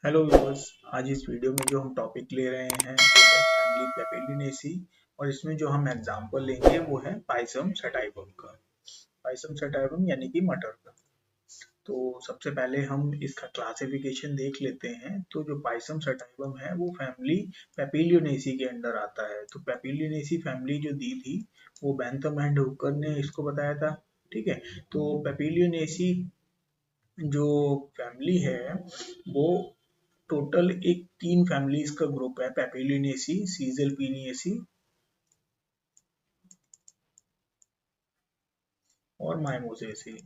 Hello viewers. आज इस video में जो हम टॉपिक ले रहे हैं वो है फैमिली पेपिलिनेसी। और इसमें जो हम एग्जांपल लेंगे वो है पाइसम सटाइवम का। पाइसम सटाइवम यानी कि मटर का। तो सबसे पहले हम इसका क्लासिफिकेशन देख लेते हैं। तो जो पाइसम सटाइवम है वो फैमिली पेपिलियोनेसी के अंडर आता है। तो पेपिलियोनेसी फैमिली जो दी थी वो बैंथम एंड हुकर ने इसको बताया था। ठीक है। तो पेपिलियोनेसी जो फैमिली है वो टोटल एक 3 फैमिलीज का ग्रुप है, पेपिलिनेसी, सीजलपिनिएसी और माइमोसेसी।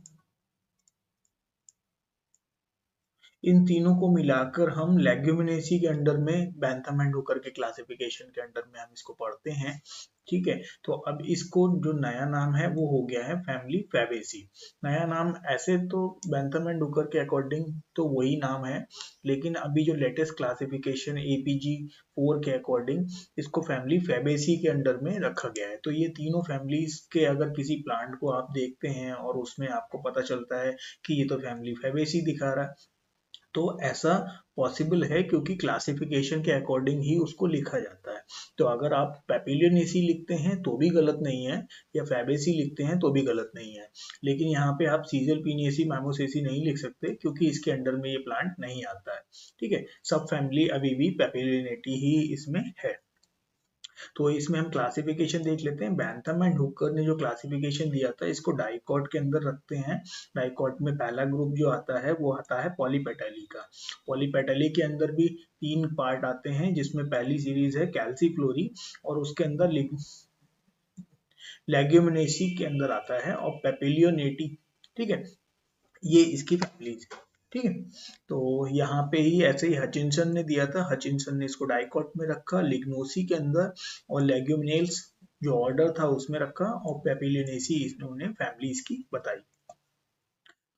इन तीनों को मिलाकर हम लेग्यूमिनेसी के अंडर में बैंथम एंड हुकर के क्लासिफिकेशन के अंडर में हम इसको पढ़ते हैं। ठीक है। तो अब इसको जो नया नाम है वो हो गया है फैमिली फैबेसी। नया नाम ऐसे तो बैंथम एंड हुकर के अकॉर्डिंग तो वही नाम है, लेकिन अभी जो लेटेस्ट क्लासिफिकेशन एपीजी 4 के अकॉर्डिंग इसको फैमिली फैबेसी के अंडर में रखा गया है। तो ये तीनों फैमिलीज के अगर किसी प्लांट को आप देखते हैं और उसमें आपको पता चलता है कि ये तो फैमिली फैबेसी दिखा रहा है, तो ऐसा पॉसिबल है क्योंकि क्लासिफिकेशन के अकॉर्डिंग ही उसको लिखा जाता है। तो अगर आप पेपिलियनेसी लिखते हैं तो भी गलत नहीं है, या फैबेसी लिखते हैं तो भी गलत नहीं है। लेकिन यहाँ पे आप सीजलपिनिएसी माइमोसेसी नहीं लिख सकते क्योंकि इसके अंडर में ये प्लांट नहीं आता है। ठीक है। सब फैमिली अभी भी पेपिलियनेटी ही इसमें है। तो इसमें हम क्लासिफिकेशन देख लेते हैं। बैंथम एंड हुकर ने जो क्लासिफिकेशन दिया था इसको डाइकॉट के अंदर रखते हैं। डाइकॉट में पहला ग्रुप जो आता है वो आता है पॉलीपेटली का। पॉलीपेटली के अंदर भी 3 पार्ट आते हैं, जिसमें पहली सीरीज है कैल्सीफ्लोरी और उसके अंदर लेग्यूमिनेसी के अंदर आता है और पेपिलियोनेटी। ठीक है। ये इसकी फैमिलीज है। ठीक है। तो यहाँ पे ही ऐसे ही हचिंसन ने दिया था। हचिंसन ने इसको डाइकॉट में रखा, लिग्नोसी के अंदर, और लेग्यूमिनेल्स जो ऑर्डर था उसमें रखा, और पेपिलिनेसी इन्होंने फैमिलीज की बताई।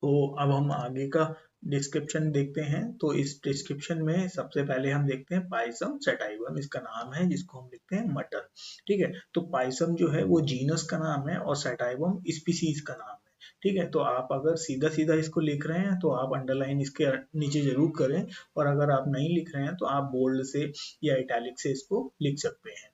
तो अब हम आगे का डिस्क्रिप्शन देखते हैं। तो इस डिस्क्रिप्शन में सबसे पहले हम देखते हैं पाइसम सटाइवम, इसका नाम है जिसको हम लिखते हैं मटर। ठीक है। तो पाइसम जो है वो जीनस का नाम है और सटाइवम स्पीसीज का नाम है। ठीक है। तो आप अगर सीधा सीधा इसको लिख रहे हैं तो आप अंडरलाइन इसके नीचे जरूर करें, और अगर आप नहीं लिख रहे हैं तो आप बोल्ड से या इटैलिक से इसको लिख सकते हैं।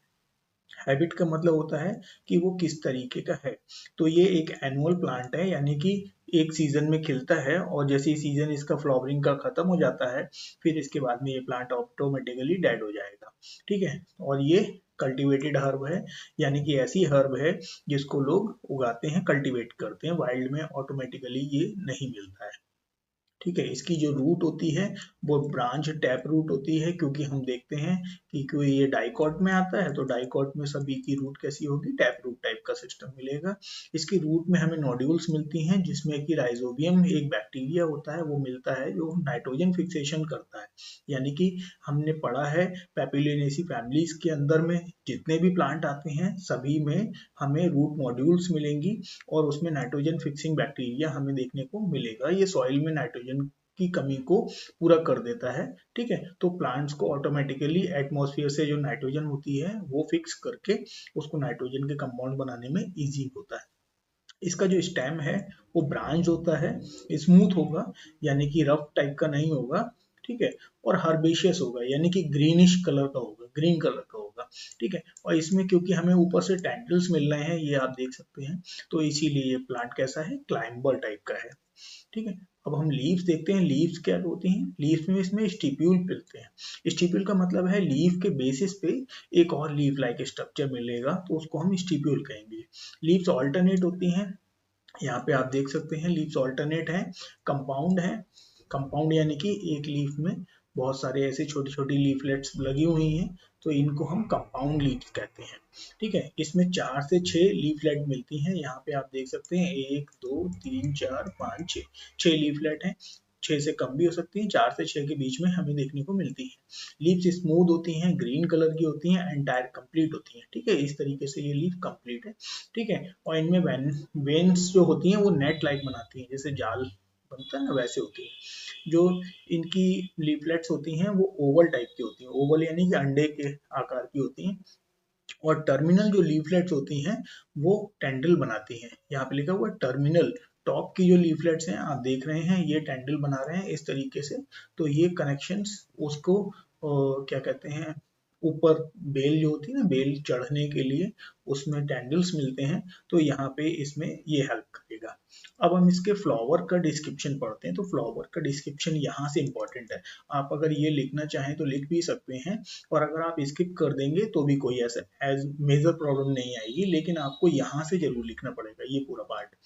हैबिट का मतलब होता है कि वो किस तरीके का है। तो ये एक एनुअल प्लांट है, यानी कि एक सीजन में खिलता है और जैसे ही सीजन इसका फ्लावरिंग का खत्म हो जाता है फिर इसके बाद में ये प्लांट ऑटोमेटिकली डेड हो जाएगा। ठीक है। और ये कल्टीवेटेड हर्ब है, यानी कि ऐसी हर्ब है जिसको लोग उगाते हैं, कल्टीवेट करते हैं। वाइल्ड में ऑटोमेटिकली ये नहीं मिलता है। ठीक है। इसकी जो रूट होती है वो ब्रांच टैप रूट होती है, क्योंकि हम देखते हैं कि क्यों ये डाइकॉट में आता है, तो डाइकॉट में सभी की रूट कैसी होगी, टैप रूट टाइप का सिस्टम मिलेगा। इसकी रूट में हमें नोड्यूल्स मिलती हैं, जिसमें कि राइजोबियम एक बैक्टीरिया होता है वो मिलता है जो नाइट्रोजन फिक्सेशन करता है। यानी कि हमने पढ़ा है पेपिलिनेसी फैमिलीज के अंदर में जितने भी प्लांट आते हैं सभी में हमें रूट मॉड्यूल्स मिलेंगी, और उसमें नाइट्रोजन फिक्सिंग बैक्टीरिया हमें देखने को मिलेगा। ये सॉइल में नाइट्रोजन की कमी को पूरा कर देता है। ठीक है। तो प्लांट्स को ऑटोमेटिकली एटमॉस्फेयर से जो नाइट्रोजन होती है वो फिक्स करके उसको नाइट्रोजन के कंपाउंड बनाने में इजी होता है। इसका जो स्टेम है वो ब्रांच होता है, स्मूथ होगा, यानी कि रफ टाइप का नहीं होगा। ठीक है। और हर्बेशियस होगा, यानी कि ग्रीनिश कलर का होगा, ग्रीन कलर का होगा। ठीक है। और इसमें क्योंकि हमें ऊपर से टेंडल्स मिल रहे हैं, ये आप देख सकते हैं, तो इसीलिए ये प्लांट कैसा है, क्लाइंबर टाइप का है। ठीक है। अब हम लीव्स देखते हैं। लीव्स क्या होती हैं, लीव्स में इसमें स्टिप्यूल मिलते हैं। स्टिप्यूल का मतलब है लीफ के बेसिस पे एक और लीफ लाइक स्ट्रक्चर मिलेगा, तो उसको हम स्टिप्यूल कहेंगे। लीव्स ऑल्टरनेट होती हैं, यहाँ पे आप देख सकते हैं लीव्स ऑल्टरनेट हैं, कंपाउंड है। कंपाउंड यानी कि एक लीफ में बहुत सारे ऐसे छोटी छोटी लीफलेट्स लगी हुई हैं, तो इनको हम कंपाउंड लीव्स कहते हैं। ठीक है। इसमें 4 से 6 लीफलेट मिलती हैं। यहाँ पे आप देख सकते हैं 1 2 3 4 5 6, 6 लीफलेट हैं। 6 से कम भी हो सकती हैं, 4 से 6 के बीच में हमें देखने को मिलती है। लीव्स स्मूथ होती हैं, ग्रीन कलर की होती हैं, एंटायर कंप्लीट होती हैं। ठीक है। इस तरीके से ये लीफ कंप्लीट है। ठीक है। और इनमें वेन्स जो होती हैं वो नेट लाइक बनाती हैं, जैसे जाल बनता है ना वैसे होती है। जो इनकी लीफलेट्स होती हैं वो ओवल टाइप की होती हैं, ओवल यानी कि अंडे के आकार की होती हैं। और टर्मिनल जो लीफलेट्स होती हैं वो टेंड्रिल बनाती हैं। यहाँ पे लिखा हुआ टर्मिनल, टॉप की जो लीफलेट्स हैं आप देख रहे हैं, ये टेंडल बना रहे हैं इस तरीके से, तो ये कनेक्शंस उसको क्या कहते हैं, ऊपर बेल जो होती है ना, बेल चढ़ने के लिए उसमें टेंडल्स मिलते हैं, तो यहाँ पे इसमें ये हेल्प करेगा। अब हम इसके फ्लावर का डिस्क्रिप्शन पढ़ते हैं, तो फ्लावर का डिस्क्रिप्शन यहाँ से इंपॉर्टेंट है। आप अगर ये लिखना चाहें तो लिख भी सकते हैं, और अगर आप स्किप कर देंगे तो भी कोई ऐसा एज मेजर प्रॉब्लम नहीं आएगी, लेकिन आपको यहाँ से जरूर लिखना पड़ेगा ये पूरा पार्ट।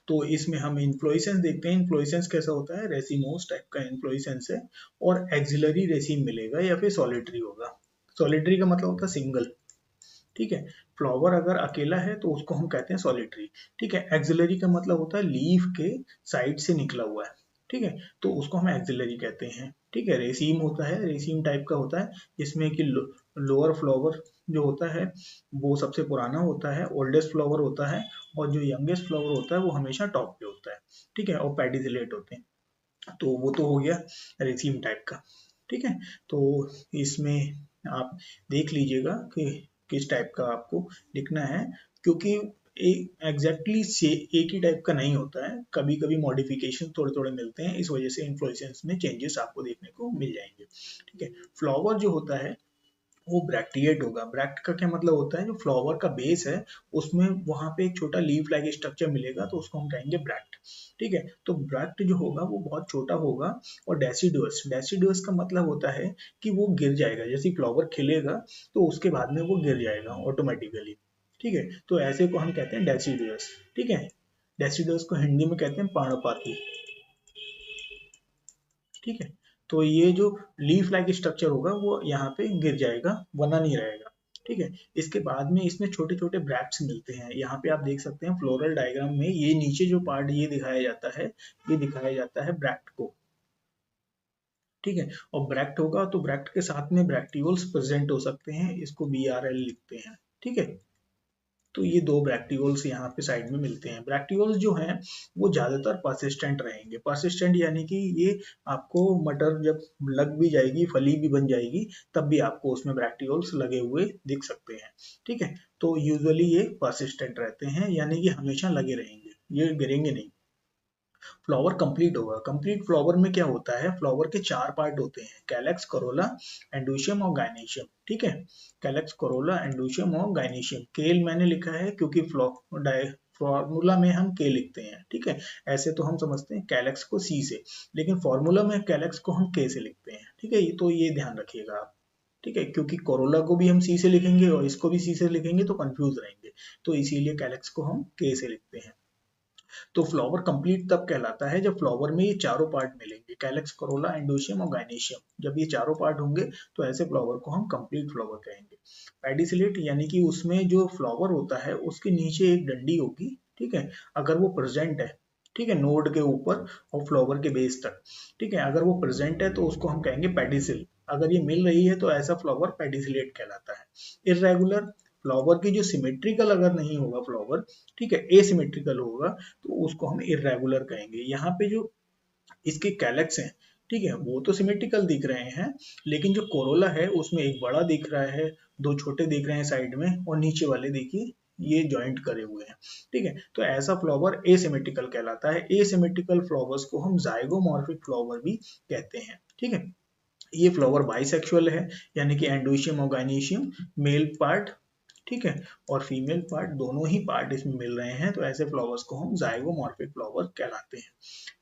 तो इसमें हम इन्फ्लोरेसेंस देखते हैं। इन्फ्लोरेसेंस कैसा होता है, रेसिमोस टाइप का इन्फ्लोरेसेंस है, और एक्सिलरी रेसिम मिलेगा या फिर सॉलिटरी होगा। सॉलिटरी का मतलब होता है सिंगल, ठीक है। फ्लावर अगर अकेला है तो उसको हम कहते हैं सॉलिटरी, ठीक है। एक्सिलरी का मतलब होता है लीफ के साइड से निकला हुआ है, ठीक है, तो उसको हम एक्सिलरी कहते हैं, ठीक है। रेसिम होता है, रेसिम टाइप का होता है, जिसमें कि लोअर फ्लावर जो होता है वो सबसे पुराना होता है, ओल्डेस्ट फ्लावर होता है, और जो यंगेस्ट फ्लावर होता है वो हमेशा टॉप पे होता है, ठीक है, और पेडिसिलेट होते हैं। तो वो तो हो गया रेसिम टाइप का, ठीक है। तो इसमें आप देख लीजिएगा कि किस टाइप का आपको लिखना है, क्योंकि एग्जैक्टली एक ही टाइप का नहीं होता है, कभी कभी मॉडिफिकेशन थोड़े थोड़े मिलते हैं, इस वजह से इन्फ्लोरेसेंस में चेंजेस आपको देखने को मिल जाएंगे, ठीक है। फ्लावर जो होता है वो ब्रैक्टिएट होगा। ब्रैक्ट का क्या मतलब होता है, जो फ्लावर का बेस है उसमें वहां पे एक छोटा लीफ लाइक स्ट्रक्चर मिलेगा, तो उसको हम कहेंगे ब्रैक्ट, ठीक है। तो ब्रैक्ट जो होगा वो बहुत छोटा होगा। और डेसिडुअस, डेसिडुअस का मतलब होता है कि वो गिर जाएगा, जैसे फ्लावर खिलेगा तो उसके बाद में वो गिर जाएगा ऑटोमेटिकली, ठीक है। तो ऐसे को हम कहते हैं डेसिडुअस, ठीक है। डेसिडुअस को हिंदी में कहते हैं पर्णपाती, ठीक है। तो ये जो लीफ लाइक स्ट्रक्चर होगा वो यहाँ पे गिर जाएगा, बना नहीं रहेगा, ठीक है। इसके बाद में इसमें छोटे छोटे ब्रैक्ट्स मिलते हैं, यहाँ पे आप देख सकते हैं फ्लोरल डायग्राम में, ये नीचे जो पार्ट ये दिखाया जाता है, ये दिखाया जाता है ब्रैक्ट को, ठीक है। और ब्रैक्ट होगा तो ब्रैक्ट के साथ में ब्रैक्टियोल्स प्रेजेंट हो सकते हैं, इसको BRL लिखते हैं, ठीक है। तो ये दो ब्रैक्टियोल्स यहाँ पे साइड में मिलते हैं। ब्रैक्टियोल्स जो हैं वो ज्यादातर परसिस्टेंट रहेंगे। परसिस्टेंट यानी कि ये आपको मटर जब लग भी जाएगी, फली भी बन जाएगी, तब भी आपको उसमें ब्रैक्टियोल्स लगे हुए दिख सकते हैं, ठीक है। तो यूजुअली ये परसिस्टेंट रहते हैं, यानी कि हमेशा लगे रहेंगे, ये गिरेंगे नहीं। फ्लावर कंप्लीट होगा। कंप्लीट फ्लावर में क्या होता है, फ्लावर के चार पार्ट होते हैं, कैलेक्स, कोरोला, एंडोशियम और गाइनेशियम, ठीक है। कैलेक्स, कोरोला, एंडोशियम और गाइनेशियम। केल मैंने लिखा है क्योंकि फॉर्मूला में हम के लिखते हैं, ठीक है। ऐसे तो हम समझते हैं कैलेक्स को सी से, लेकिन फॉर्मूला में कैलेक्स को हम के से लिखते हैं, ठीक है। तो ये ध्यान रखिएगा आप, ठीक है, क्योंकि कोरोला को भी हम सी से लिखेंगे और इसको भी सी से लिखेंगे तो कंफ्यूज रहेंगे, तो इसीलिए कैलेक्स को हम के से लिखते हैं। तो फ्लावर कंप्लीट तब कहलाता है जब फ्लावर में ये चारों पार्ट मिलेंगे, कैलेक्स, कोरोला, एंडोशियम और गाइनेशियम। जब ये चारों पार्ट होंगे तो ऐसे फ्लावर को हम कंप्लीट फ्लावर कहेंगे। पेडिसिलेट यानी कि उसमें जो फ्लावर होता है उसके नीचे एक डंडी होगी, ठीक है, अगर वो प्रेजेंट है, ठीक है, नोड के ऊपर और फ्लावर के बेस तक, ठीक है। अगर वो प्रेजेंट है तो उसको हम कहेंगे पेडिसिल। अगर ये मिल रही है तो ऐसा फ्लावर पेडिसिलेट कहलाता है। इर्रेगुलर फ्लावर की जो सिमेट्रिकल अगर नहीं होगा फ्लावर, ठीक है, एसिमेट्रिकल होगा, तो उसको हम इर्रेगुलर कहेंगे। यहाँ पे जो इसके कैलेक्स हैं, ठीक है, वो तो सिमेट्रिकल दिख रहे हैं, लेकिन जो कोरोला है उसमें एक बड़ा दिख रहा है, दो छोटे दिख रहे हैं साइड में, और नीचे वाले देखिए ये जॉइंट करे हुए हैं, ठीक है। तो ऐसा फ्लावर एसिमेट्रिकल कहलाता है। एसिमेट्रिकल फ्लावर्स को हम जाइगोमॉर्फिक फ्लावर भी कहते हैं, ठीक है। ये फ्लावर बाइसेक्सुअल है, यानी कि एंडोशियम और गाइनेशियम मेल पार्ट, ठीक है, और फीमेल पार्ट, दोनों ही पार्ट इसमें मिल रहे हैं, तो ऐसे फ्लावर्स को हम जाइगोमॉर्फिक फ्लावर कहलाते हैं,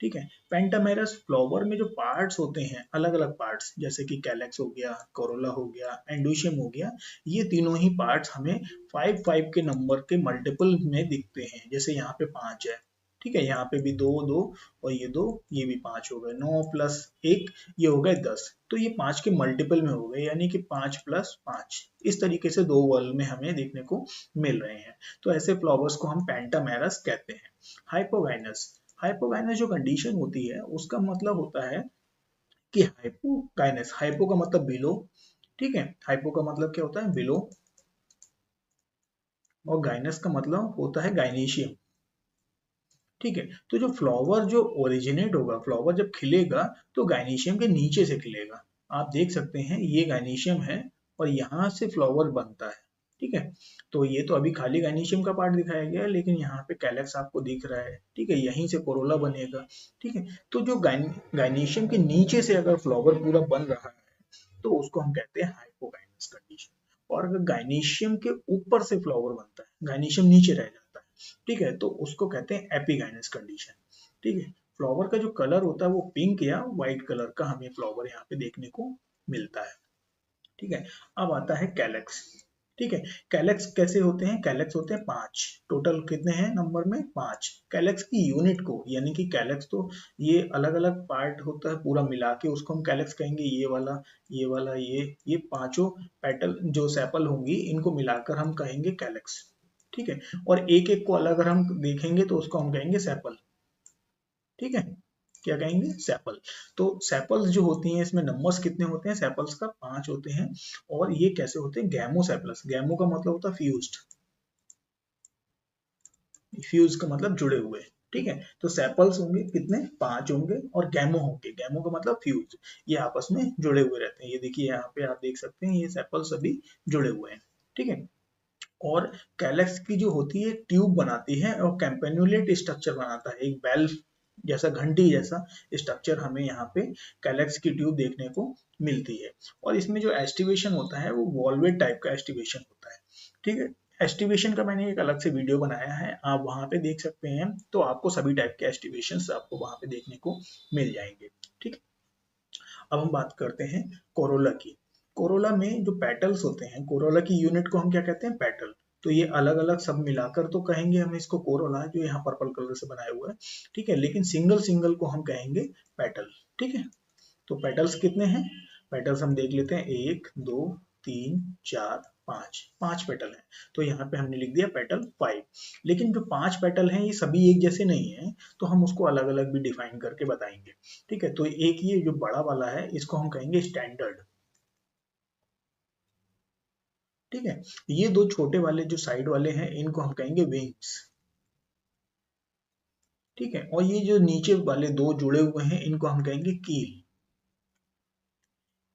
ठीक है। पेंटामेरस फ्लावर में जो पार्ट्स होते हैं, अलग अलग पार्ट्स, जैसे कि कैलेक्स हो गया, कोरोला हो गया, एंडोशियम हो गया, ये तीनों ही पार्ट्स हमें 5 के नंबर के मल्टीपल में दिखते हैं। जैसे यहाँ पे 5 है, ठीक है, यहाँ पे भी 2 2 और ये 2, ये भी 5 हो गए, 9 प्लस 1 ये हो गए 10, तो ये 5 के मल्टीपल में हो गए, यानी कि 5 प्लस 5, इस तरीके से दो वर्ल्ड में हमें देखने को मिल रहे हैं। तो ऐसे फ्लावर्स को हम पेंटामेरस कहते हैं। हाइपोगाइनस, हाइपोगाइनस जो कंडीशन होती है उसका मतलब होता है कि हाइपोगाइनस, हाइपो का मतलब बिलो, ठीक है, हाइपो का मतलब क्या होता है, बिलो, और गाइनस का मतलब होता है गाइनेशियम, ठीक है। तो जो फ्लावर जो ओरिजिनेट होगा, फ्लावर जब खिलेगा तो गाइनेशियम के नीचे से खिलेगा। आप देख सकते हैं ये गाइनेशियम है और यहाँ से फ्लावर बनता है, ठीक है। तो ये तो अभी खाली गायनीशियम का पार्ट दिखाया गया है, लेकिन यहाँ पे कैलेक्स आपको दिख रहा है, ठीक है, यहीं से कोरोला बनेगा, ठीक है। तो जो गायनीशियम के नीचे से अगर फ्लावर पूरा बन रहा है तो उसको हम कहते हैं हाइपोगाइनस कंडीशन। और अगर गायनीशियम के ऊपर से फ्लावर बनता है, गायनीशियम नीचे रह जाता है, ठीक है, तो उसको कहते हैं एपिगाइनस कंडीशन, ठीक है। फ्लावर का जो कलर होता है वो पिंक या व्हाइट कलर का हमें फ्लावर यहाँ पे देखने को मिलता है, ठीक है। अब आता है कैलेक्स, ठीक है। कैलेक्स कैसे होते हैं? कैलेक्स होते हैं 5, टोटल कितने हैं नंबर में? 5। कैलेक्स की यूनिट को, यानी कि कैलेक्स तो ये अलग अलग पार्ट होता है, पूरा मिला के उसको हम कैलेक्स कहेंगे। ये वाला, ये वाला, ये पांचों पेटल जो सेपल होंगी, इनको मिलाकर हम कहेंगे कैलेक्स, ठीक है। और एक एक को अलग अगर हम देखेंगे तो उसको हम कहेंगे सेपल, ठीक है। क्या कहेंगे? सेपल। तो सेपल्स जो होती हैं, इसमें नंबर्स कितने होते हैं सेपल्स का? 5 होते हैं। और ये कैसे होते हैं? गैमोसेपलस। गैमो का मतलब होता है फ्यूज्ड, फ्यूज का मतलब जुड़े हुए, ठीक है। तो सेपल्स होंगे कितने? 5 होंगे। और गैमो होंगे, गैमो का मतलब फ्यूज, ये आपस में जुड़े हुए रहते हैं। ये देखिए यहाँ पे आप देख सकते हैं, ये सेपल्स सभी जुड़े हुए हैं, ठीक है। और कैलेक्स की जो होती है ट्यूब बनाती है और कैम्पेन्युलेट स्ट्रक्चर बनाता है, एक बेल जैसा, घंटी जैसा स्ट्रक्चर हमें यहाँ पे कैलेक्स की ट्यूब देखने को मिलती है। और इसमें जो एस्टिवेशन होता है वो वॉल्वेट टाइप का एस्टिवेशन होता है, ठीक है। एस्टिवेशन का मैंने एक अलग से वीडियो बनाया है, आप वहां पे देख सकते हैं। तो आपको सभी टाइप के एस्टिवेशन आपको वहां पे देखने को मिल जाएंगे, ठीक है। अब हम बात करते हैं कोरोला की। कोरोला में जो पेटल्स होते हैं, कोरोला की यूनिट को हम क्या कहते हैं? पेटल। तो ये अलग अलग सब मिलाकर तो कहेंगे हम इसको कोरोला, जो यहाँ पर्पल कलर से बनाया हुआ है, ठीक है। लेकिन सिंगल सिंगल को हम कहेंगे पेटल, ठीक है। तो पेटल्स कितने हैं? पेटल्स हम देख लेते हैं, 1 2 3 4 5, 5 पेटल हैं। तो यहाँ पे हमने लिख दिया पेटल 5। लेकिन जो 5 पेटल हैं ये सभी एक जैसे नहीं है, तो हम उसको अलग अलग भी डिफाइन करके बताएंगे, ठीक है। तो एक ये जो बड़ा वाला है इसको हम कहेंगे स्टैंडर्ड, ठीक है। ये दो छोटे वाले जो साइड वाले हैं इनको हम कहेंगे विंग्स, ठीक है। और ये जो नीचे वाले दो जुड़े हुए हैं इनको हम कहेंगे कील,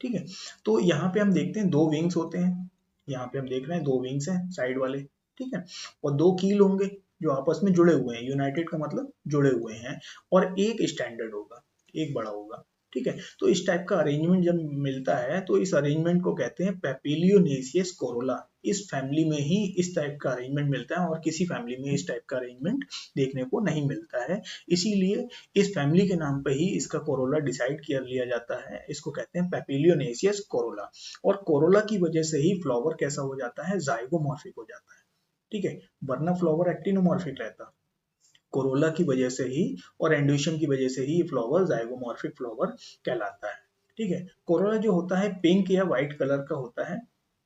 ठीक है। तो यहाँ पे हम देखते हैं 2 विंग्स होते हैं, यहाँ पे हम देख रहे हैं 2 विंग्स हैं साइड वाले, ठीक है। और 2 कील होंगे जो आपस में जुड़े हुए हैं, यूनाइटेड का मतलब जुड़े हुए हैं। और एक स्टैंडर्ड होगा, एक बड़ा होगा, ठीक है। तो इस टाइप का अरेंजमेंट जब मिलता है तो इस अरेंजमेंट को कहते हैं पेपिलियोनेसियस कोरोला। इस फैमिली में ही इस टाइप का अरेंजमेंट मिलता है और किसी फैमिली में इस टाइप का अरेंजमेंट देखने को नहीं मिलता है। इसीलिए इस फैमिली के नाम पे ही इसका कोरोला डिसाइड कर लिया जाता है, इसको कहते हैं पेपिलियोनेसियस कोरोला। और कोरोला की वजह से ही फ्लावर कैसा हो जाता है? जाइगोमॉर्फिक हो जाता है, ठीक है। वरना फ्लावर एक्टिनोमॉर्फिक रहता, कोरोला की वजह से ही और एंड्यूशियम की वजह से ही ये फ्लावर जाइगोमॉर्फिक फ्लावर कहलाता है, ठीक है। कोरोला जो होता है पिंक या व्हाइट कलर का होता है,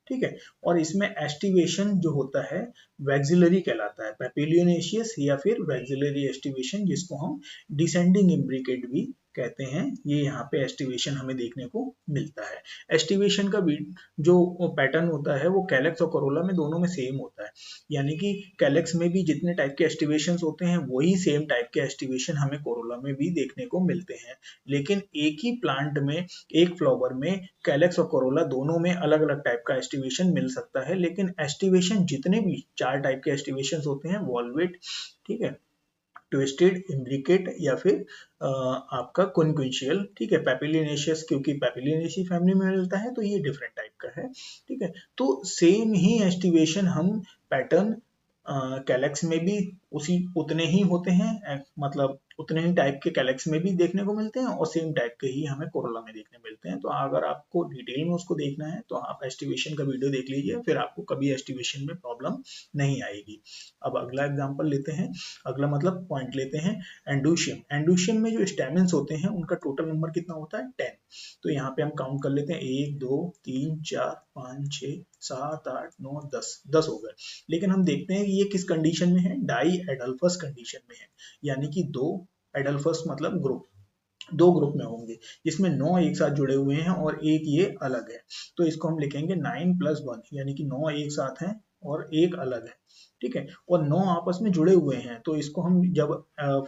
ठीक है। और इसमें एस्टिवेशन जो होता है वैक्सिलरी कहलाता है, पेपिलियोनेशियस या फिर वैक्सिलरी एस्टिवेशन, जिसको हम डिसेंडिंग इम्ब्रिकेट भी कहते हैं। ये यहाँ पे एस्टिवेशन हमें देखने को मिलता है। एस्टिवेशन का जो पैटर्न होता है वो कैलेक्स और कोरोला में दोनों में सेम होता है, यानी कि कैलेक्स में भी जितने टाइप के एस्टिवेशन होते हैं वही सेम टाइप के एस्टिवेशन हमें कोरोला में भी देखने को मिलते हैं। लेकिन एक ही प्लांट में, एक फ्लावर में कैलेक्स और कोरोला दोनों में अलग अलग टाइप का एस्टिवेशन मिल सकता है। लेकिन एस्टिवेशन जितने भी 4 टाइप के एस्टिवेशन होते हैं, वॉल्वेट, ठीक है, ट्विस्टेड, इम्ब्रिकेट या फिर आपका क्विंक्विंशियल, ठीक है, पेपिलिनेशियस, क्योंकि पेपिलिनेशी फैमिली में मिलता है तो ये डिफरेंट टाइप का है, ठीक है। तो सेम ही एस्टिवेशन हम पैटर्न कैलेक्स में भी उसी उतने ही होते हैं, मतलब उतने ही टाइप के कैलेक्स में भी देखने को मिलते हैं और सेम टाइप के ही हमें कोरोला में देखने मिलते हैं। तो अगर आपको डिटेल में उसको देखना है तो आप एस्टिवेशन का वीडियो देख लीजिए, फिर आपको कभी एस्टिवेशन में प्रॉब्लम नहीं आएगी। अब अगला एग्जांपल लेते हैं, अगला मतलब पॉइंट लेते हैं एंडोशियम। एंडोशियम में जो स्टेमेंस होते हैं उनका टोटल नंबर कितना होता है? 10। तो यहाँ पे हम काउंट कर लेते हैं, 1 2 3 4 5 6 7 8 9 10, 10 हो गए। लेकिन हम देखते हैं कि ये किस कंडीशन में है? डाई एडल्फस कंडीशन में है, यानी कि 2 एडल्फस मतलब ग्रुप, 2 ग्रुप में होंगे जिसमें 9 एक साथ जुड़े हुए हैं और एक ये अलग है। तो इसको हम लिखेंगे 9 + 1, यानी कि 9 एक साथ हैं और एक अलग है, ठीक है। और 9 आपस में जुड़े हुए हैं, तो इसको हम जब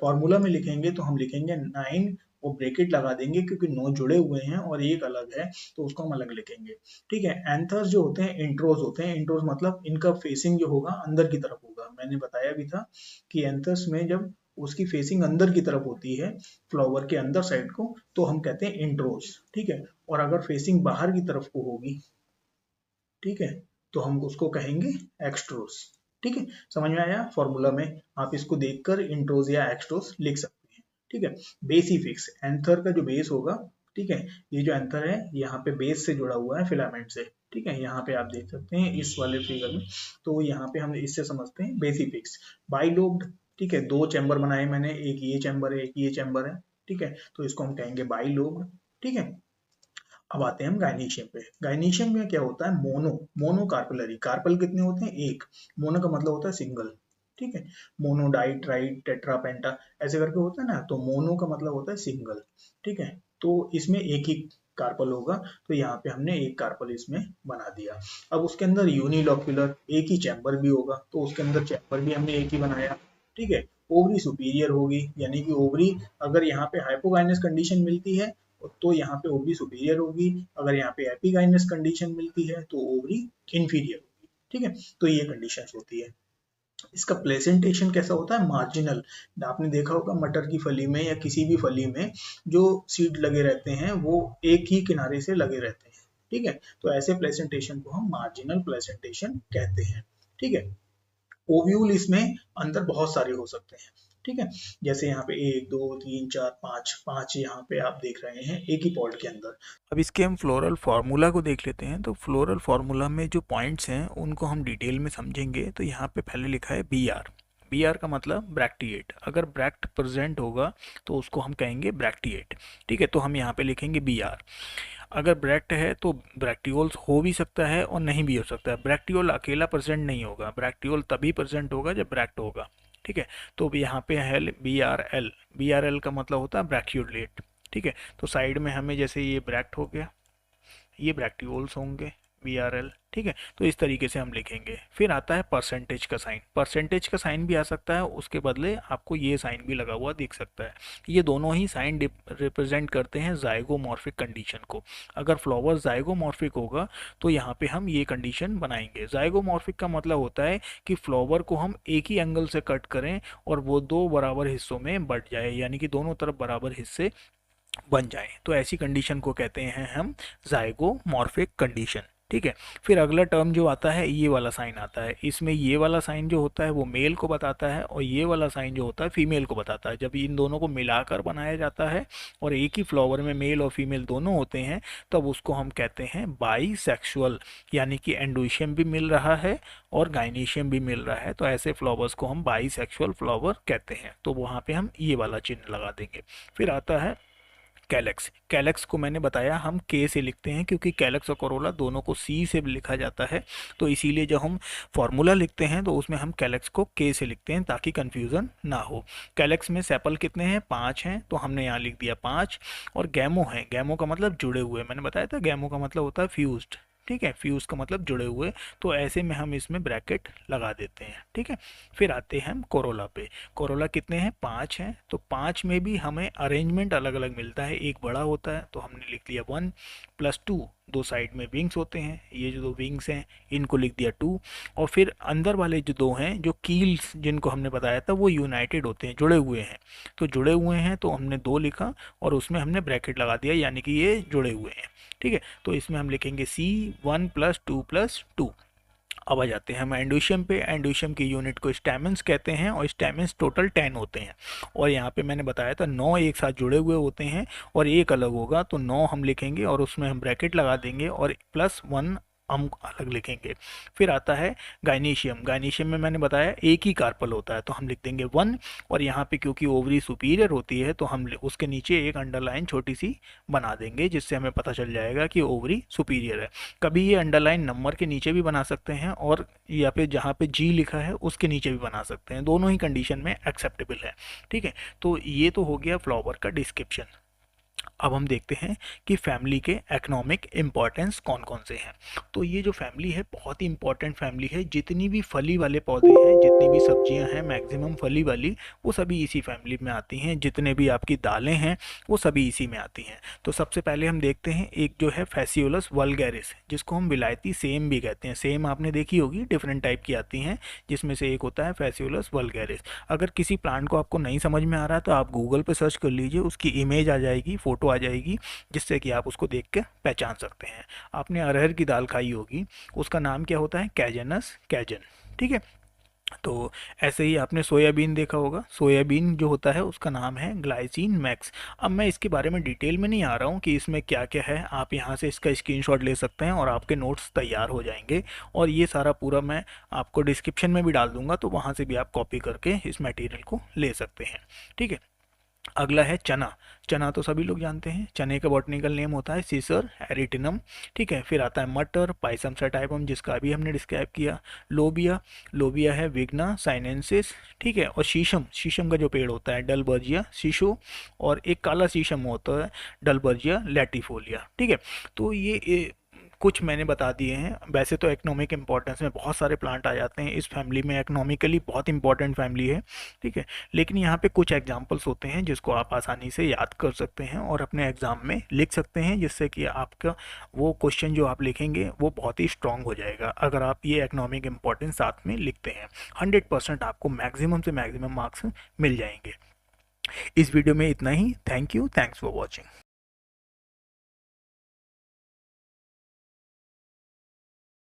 फॉर्मूला में लिखेंगे तो हम लिखेंगे 9 वो ब्रैकेट लगा देंगे क्योंकि 9 जुड़े हुए हैं और एक अलग है तो उसको हम अलग लिखेंगे। ठीक है, एंथर्स जो होते हैं इंट्रोज होते हैं। इंट्रोज मतलब इनका फेसिंग जो होगा अंदर की तरफ होगा। मैंने बताया भी था कि एंथर्स में जब उसकी फेसिंग अंदर की तरफ होती है फ्लावर के अंदर साइड को तो हम कहते हैं इंट्रोज। ठीक है, और अगर फेसिंग बाहर की तरफ को होगी, ठीक है, तो हम उसको कहेंगे एक्सट्रोस। ठीक है, समझ में आया? फॉर्मूला में आप इसको देखकर इंट्रोज या एक्सट्रोस लिख सकते हैं। ठीक है, बेसिफिक्स एंथर का जो बेस होगा, ठीक है, ये जो एंथर है यहाँ पे बेस से जुड़ा हुआ है फिलामेंट से। ठीक है, यहाँ पे आप देख सकते हैं इस वाले फिगर में, तो यहाँ पे हम इससे समझते हैं बेसिफिक्स। बाइलोब्ड, ठीक है, 2 चैम्बर बनाए मैंने, एक ये चैम्बर है एक ये चैम्बर है। ठीक है, तो इसको हम कहेंगे बाइलोब्ड। ठीक है, अब आते हैं हम गायनीशियम पे। गायनीशियम में क्या होता है? Mono carpellary. कार्पल कितने होते हैं? एक। मोनो का मतलब होता है सिंगल। ठीक है, मोनो, डाई, ट्राई, टेट्रा, पेंटा ऐसे करके होता है ना, तो मोनो का मतलब होता है सिंगल। ठीक है, तो इसमें एक ही कार्पल होगा, तो यहाँ पे हमने एक कार्पल इसमें बना दिया। अब उसके अंदर यूनिलॉक्यूलर, एक ही चैम्बर भी होगा, तो उसके अंदर चैम्बर भी हमने एक ही बनाया। ठीक है, ओवरी सुपीरियर होगी, यानी कि ओवरी अगर यहाँ पे हाइपोगाइनस कंडीशन मिलती है तो यहाँ पे ओवरी सुपीरियर होगी, अगर यहाँ पे एपिगाइनस कंडीशन मिलती है तो ओवरी इंफीरियर होगी। ठीक है, तो ये कंडीशन होती है। इसका प्रेजेंटेशन कैसा होता है? मार्जिनल। आपने देखा होगा मटर की फली में या किसी भी फली में जो सीड लगे रहते हैं वो एक ही किनारे से लगे रहते हैं। ठीक है, तो ऐसे प्रेजेंटेशन को हम मार्जिनल प्रेजेंटेशन कहते हैं। ठीक है, ओव्यूल इसमें अंदर बहुत सारे हो सकते हैं। ठीक है, जैसे यहाँ पे 1 2 3 4 5 5 यहाँ पे आप देख रहे हैं एक ही पॉट के अंदर। अब इसके हम फ्लोरल फार्मूला को देख लेते हैं। तो फ्लोरल फार्मूला में जो पॉइंट्स हैं उनको हम डिटेल में समझेंगे। तो यहाँ पे पहले लिखा है बी आर। बी आर का मतलब ब्रैक्टिएट। अगर ब्रैक्ट प्रेजेंट होगा तो उसको हम कहेंगे ब्रैक्टिएट। ठीक है, तो हम यहाँ पे लिखेंगे बी आर। अगर ब्रैक्ट है तो ब्रैक्टियोल्स हो भी सकता है और नहीं भी हो सकता है। ब्रैक्टियोल अकेला प्रेजेंट नहीं होगा, ब्रैक्टियोल तभी प्रेजेंट होगा जब ब्रैक्ट होगा। ठीक है, तो यहाँ पे है B R L. B R L का मतलब होता है ब्रैक्यूलेट। ठीक है, तो साइड में हमें जैसे ये ब्रैक्ट हो गया, ये ब्रैक्टियोल्स होंगे बी आर एल। ठीक है, तो इस तरीके से हम लिखेंगे। फिर आता है परसेंटेज का साइन। परसेंटेज का साइन भी आ सकता है, उसके बदले आपको ये साइन भी लगा हुआ दिख सकता है। ये दोनों ही साइन रिप्रेजेंट करते हैं जाइगोमॉर्फिक कंडीशन को। अगर फ्लावर जाइगोमॉर्फिक होगा तो यहाँ पे हम ये कंडीशन बनाएंगे। जाइगोमॉर्फिक का मतलब होता है कि फ्लावर को हम एक ही एंगल से कट करें और वो दो बराबर हिस्सों में बट जाए, यानी कि दोनों तरफ बराबर हिस्से बन जाए, तो ऐसी कंडीशन को कहते हैं हम जाइगोमॉर्फिक कंडीशन। ठीक है, फिर अगला टर्म जो आता है ये वाला साइन आता है। इसमें ये वाला साइन जो होता है वो मेल को बताता है और ये वाला साइन जो होता है फीमेल को बताता है। जब इन दोनों को मिलाकर बनाया जाता है और एक ही फ्लावर में मेल और फीमेल दोनों होते हैं तब उसको हम कहते हैं बाईसेक्सुअल, यानी कि एंडोइशियम भी मिल रहा है और गाइनीशियम भी मिल रहा है, तो ऐसे फ्लावर्स को हम बाईसेक्सुअल फ्लावर कहते हैं। तो वहाँ पे हम ये वाला चिन्ह लगा देंगे। फिर आता है कैलेक्स। कैलेक्स को मैंने बताया हम के से लिखते हैं क्योंकि कैलेक्स और कोरोला दोनों को सी से लिखा जाता है, तो इसीलिए जब हम फॉर्मूला लिखते हैं तो उसमें हम कैलेक्स को के से लिखते हैं ताकि कंफ्यूजन ना हो। कैलेक्स में सेपल कितने हैं? 5 हैं, तो हमने यहाँ लिख दिया 5। और गैमो है, गैमो का मतलब जुड़े हुए। मैंने बताया था गैमो का मतलब होता है फ्यूज्ड। ठीक है, फ्यूज का मतलब जुड़े हुए, तो ऐसे में हम इसमें ब्रैकेट लगा देते हैं। ठीक है, फिर आते हैं हम कोरोला पे। कोरोला कितने हैं? 5 हैं, तो 5 में भी हमें अरेंजमेंट अलग अलग मिलता है। एक बड़ा होता है तो हमने लिख लिया 1 + 2। दो साइड में विंग्स होते हैं, ये जो दो विंग्स हैं इनको लिख दिया 2। और फिर अंदर वाले जो दो हैं जो कील्स जिनको हमने बताया था वो यूनाइटेड होते हैं, जुड़े हुए हैं। तो जुड़े हुए हैं तो हमने 2 लिखा और उसमें हमने ब्रैकेट लगा दिया, यानी कि ये जुड़े हुए हैं। ठीक है, तो इसमें हम लिखेंगे C1 + 2 + 2। अब आ जाते हैं हम एंडोशियम पे। एंडोशियम की यूनिट को स्टैमेंस कहते हैं और स्टैमेंस टोटल 10 होते हैं। और यहाँ पे मैंने बताया था 9 एक साथ जुड़े हुए होते हैं और एक अलग होगा, तो 9 हम लिखेंगे और उसमें हम ब्रैकेट लगा देंगे और +1 हम अलग लिखेंगे। फिर आता है गाइनीशियम। गाइनीशियम में मैंने बताया एक ही कार्पल होता है तो हम लिख देंगे 1। और यहाँ पे क्योंकि ओवरी सुपीरियर होती है तो हम उसके नीचे एक अंडरलाइन छोटी सी बना देंगे जिससे हमें पता चल जाएगा कि ओवरी सुपीरियर है। कभी ये अंडरलाइन नंबर के नीचे भी बना सकते हैं और या फिर जहाँ पे जी लिखा है उसके नीचे भी बना सकते हैं, दोनों ही कंडीशन में एक्सेप्टेबल है। ठीक है, तो ये तो हो गया फ्लावर का डिस्क्रिप्शन। अब हम देखते हैं कि फैमिली के इकोनॉमिक इम्पोर्टेंस कौन कौन से हैं। तो ये जो फैमिली है बहुत ही इंपॉर्टेंट फैमिली है। जितनी भी फली वाले पौधे हैं, जितनी भी सब्जियां हैं मैक्सिमम फली वाली, वो सभी इसी फैमिली में आती हैं। जितने भी आपकी दालें हैं वो सभी इसी में आती हैं। तो सबसे पहले हम देखते हैं एक जो है फैसियोलस वल्गैरिस, जिसको हम विलायती सेम भी कहते हैं। सेम आपने देखी होगी, डिफरेंट टाइप की आती हैं, जिसमें से एक होता है फैसियोलस वल्गैरिस। अगर किसी प्लांट को आपको नहीं समझ में आ रहा है तो आप गूगल पे सर्च कर लीजिए, उसकी इमेज आ जाएगी, फोटो आ जाएगी, जिससे कि आप उसको देख के पहचान सकते हैं। आपने अरहर की दाल खाई होगी, उसका नाम क्या होता है? कैजनस कैजन। ठीक है। तो ऐसे ही आपने सोयाबीन देखा होगा, सोयाबीन जो होता है उसका नाम है ग्लाइसिन मैक्स। अब मैं इसके बारे में डिटेल में नहीं आ रहा हूँ कि इसमें क्या क्या है, आप यहाँ से इसका स्क्रीनशॉट ले सकते हैं और आपके नोट्स तैयार हो जाएंगे। और ये सारा पूरा मैं आपको डिस्क्रिप्शन में भी डाल दूंगा, तो वहाँ से भी आप कॉपी करके इस मटेरियल को ले सकते हैं। ठीक है। अगला है चना। चना तो सभी लोग जानते हैं, चने का बॉटनिकल नेम होता है सीसर एरिटिनम। ठीक है। फिर आता है मटर, पाइसम सटाइपम, जिसका अभी हमने डिस्क्राइब किया। लोबिया, लोबिया है विग्ना साइनेंसिस। ठीक है। और शीशम, शीशम का जो पेड़ होता है डलबर्जिया शीशो। और एक काला शीशम होता है डलबर्जिया लैटिफोलिया। ठीक है। तो ये कुछ मैंने बता दिए हैं। वैसे तो इकोनॉमिक इंपॉर्टेंस में बहुत सारे प्लांट आ जाते हैं इस फैमिली में, इकोनॉमिकली बहुत इंपॉर्टेंट फैमिली है। ठीक है। लेकिन यहाँ पे कुछ एग्जांपल्स होते हैं जिसको आप आसानी से याद कर सकते हैं और अपने एग्जाम में लिख सकते हैं, जिससे कि आपका वो क्वेश्चन जो आप लिखेंगे वो बहुत ही स्ट्रांग हो जाएगा अगर आप ये इकोनॉमिक इंपॉर्टेंस साथ में लिखते हैं। 100% आपको मैक्सिमम से मैक्सिमम मार्क्स मिल जाएंगे। इस वीडियो में इतना ही। Thank you, thanks for watching.